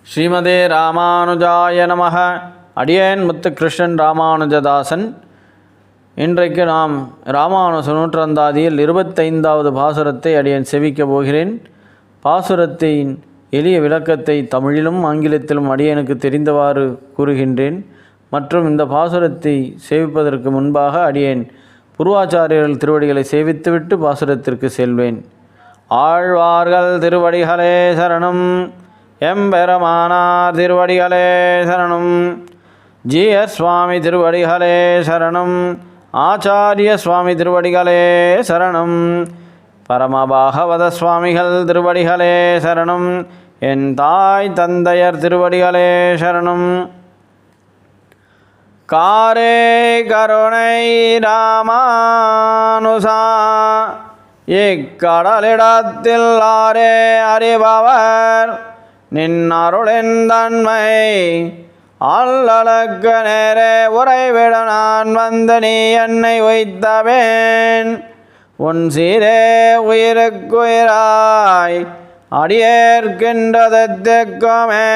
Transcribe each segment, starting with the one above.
ஸ்ரீமதே ராமானுஜாய நமஹ. அடியேன் முத்துகிருஷ்ணன் ராமானுஜதாசன். இன்றைக்கு நாம் ராமானுஜ நூற்றந்தாதியில் 25வது பாசுரத்தை அடியேன் செவிக்கப் போகிறேன். பாசுரத்தின் எளிய விளக்கத்தை தமிழிலும் ஆங்கிலத்திலும் அடியேனுக்கு தெரிந்தவாறு கூறுகின்றேன். மற்றும் இந்த பாசுரத்தை சேவிப்பதற்கு முன்பாக அடியேன் பூர்வாச்சாரியர்கள் திருவடிகளை சேவித்துவிட்டு பாசுரத்திற்கு செல்வேன். ஆழ்வார்கள் திருவடிகளே சரணம். எம்பெருமானார் திருவடிகளே சரணம். ஜிஎஸ் சுவாமி திருவடிகளே சரணம். ஆச்சாரிய சுவாமி திருவடிகளே சரணம். பரமபாகவத சுவாமிகள் திருவடிகளே சரணம். என் தாய் தந்தையர் திருவடிகளே சரணம். காரே கருணை ராமானுசா இக்கடலிடத்தில் ஆரே அறிபவர் நின் அருளின் தன்மை அல்லலுக்கு நேரே உறைவிட நான் வந்து நீ என்னை வைத்தவேன். உன் சீரே உயிருக்குயிராய் அடியேற்கின்றதெக்குமே.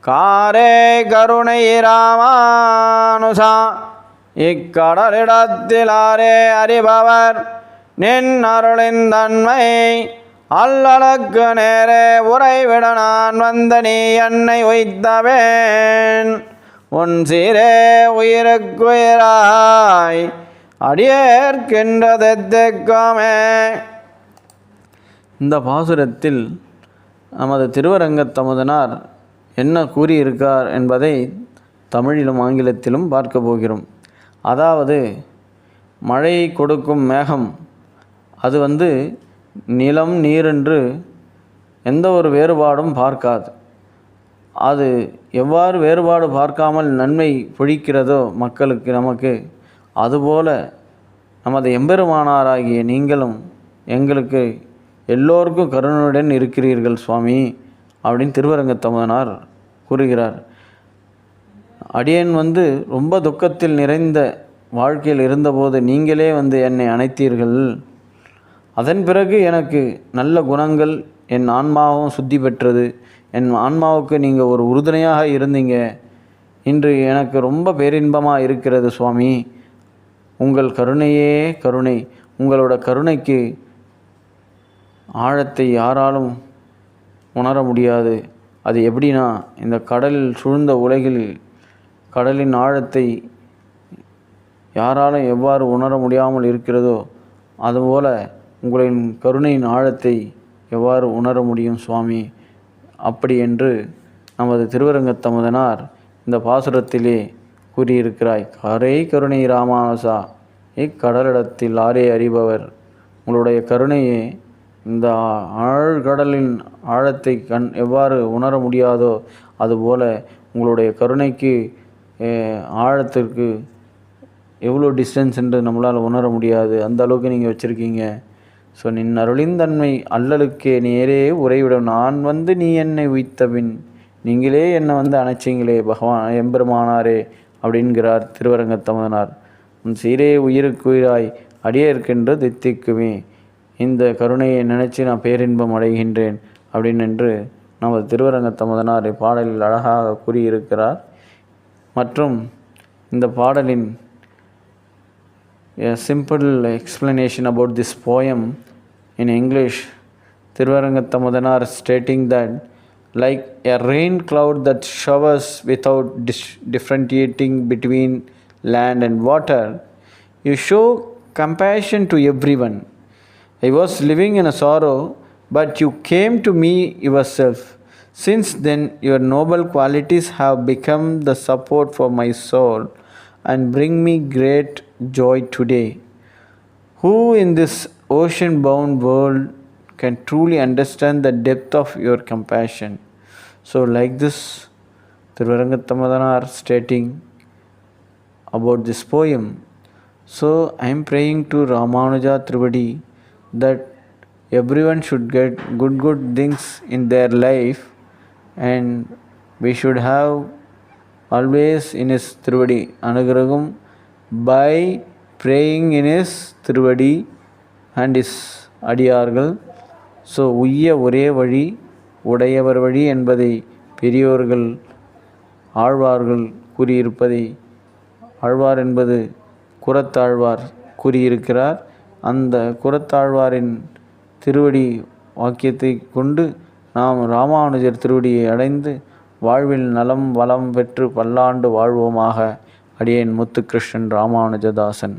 காரே கருணை ராமானுசா இக்கடலிடத்திலாரே அறிபவர் நின் அருளின் தன்மை அல்லலுக்கு நேரே உறைவிட நான் வந்து நீ என்னை வைத்தவேன். உன் சீரே உயிருக்குயிராய் அடியேற்கின்றதெக்குமே. இந்த பாசுரத்தில் நமது திருவரங்கத்தமுதனார் என்ன கூறியிருக்கார் என்பதை தமிழிலும் ஆங்கிலத்திலும் பார்க்க போகிறோம். அதாவது மழை கொடுக்கும் மேகம் அது நிலம் நீரென்று எந்த ஒரு வேறுபாடும் பார்க்காது. அது எவ்வாறு வேறுபாடு பார்க்காமல் நன்மை பொழிக்கிறதோ மக்களுக்கு நமக்கு, அதுபோல நமது எம்பெருமானாராகிய நீங்களும் எங்களுக்கு எல்லோருக்கும் கருணையுடன் இருக்கிறீர்கள் சுவாமி அப்படின்னு திருவரங்கத்தமுதனார் கூறுகிறார். அடியேன் ரொம்ப துக்கத்தில் நிறைந்த வாழ்க்கையில் இருந்தபோது நீங்களே என்னை அணைத்தீர்கள். அதன் பிறகு எனக்கு நல்ல குணங்கள், என் ஆன்மாவும் சுத்தி பெற்றது. என் ஆன்மாவுக்கு நீங்கள் ஒரு உறுதுணையாக இருந்தீங்க. இன்று எனக்கு ரொம்ப பேரின்பமாக இருக்கிறது சுவாமி. உங்கள் கருணையே கருணை. உங்களோட கருணைக்கு ஆழத்தை யாராலும் உணர முடியாது. அது எப்படின்னா, இந்த கடலில் சூழ்ந்த உலகில் கடலின் ஆழத்தை யாராலும் எவ்வாறு உணர முடியாமல் இருக்கிறதோ அதுபோல் உங்களின் கருணையின் ஆழத்தை எவ்வாறு உணர முடியும் சுவாமி அப்படி என்று நமது திருவரங்கத்தமுதனார் இந்த பாசுரத்திலே கூறியிருக்கிறாய். கரை கருணை ராமானுசா இக்கடலிடத்தில் ஆரே அறிபவர். உங்களுடைய கருணையே இந்த ஆழ்கடலின் ஆழத்தை எவ்வாறு உணர முடியாதோ அதுபோல் உங்களுடைய கருணைக்கு ஆழத்திற்கு எவ்வளோ டிஸ்டன்ஸ் என்று நம்மளால் உணர முடியாது. அந்த அளவுக்கு நீங்கள் வச்சுருக்கீங்க. ஸோ நின் அருளின் தன்மை அல்லலுக்கே நேரே உறைவிடும் நான் நீ என்னை உய்த்தபின். நீங்களே என்னை அணைச்சிங்களே பகவான் எம்பெருமானாரே அப்படின்கிறார் திருவரங்கத்தமுதனார். உன் சீரே உயிருக்குயிராய் அடியேற்கின்ற தித்திக்குமே. இந்த கருணையை நினச்சி நான் பேரின்பம் அடைகின்றேன் என்று நமது திருவரங்கத்தமுதனார் பாடலில் அழகாக கூறியிருக்கிறார். மற்றும் இந்த பாடலின் a simple explanation about this poem in English, Thiruvarangathamudanar stating that like a rain cloud that showers without differentiating between land and water, you show compassion to everyone. I was living in a sorrow, but you came to me yourself. Since then, your noble qualities have become the support for my soul and bring me great joy today. Who in this ocean-bound world can truly understand the depth of your compassion? So like this, Thiruvarangathamudanar stating about this poem. So I am praying to Ramanuja Trivadi that everyone should get good things in their life, and we should have always in his Trivadi Anugraham by praying in his Trivadi and his அடியார்கள். So உய்ய ஒரே வழி உடையவர் வழி என்பதை பெரியோர்கள் ஆழ்வார்கள் கூறியிருப்பதை, ஆழ்வார் என்பது குரத்தாழ்வார் கூறியிருக்கிறார். அந்த குரத்தாழ்வாரின் திருவடி வாக்கியத்தை கொண்டு நாம் ராமானுஜர் திருவடியை அடைந்து வாழ்வில் நலம் வளம் பெற்று பல்லாண்டு வாழ்வோமாக. அடியேன் முத்துகிருஷ்ணன் ராமானுஜதாசன்.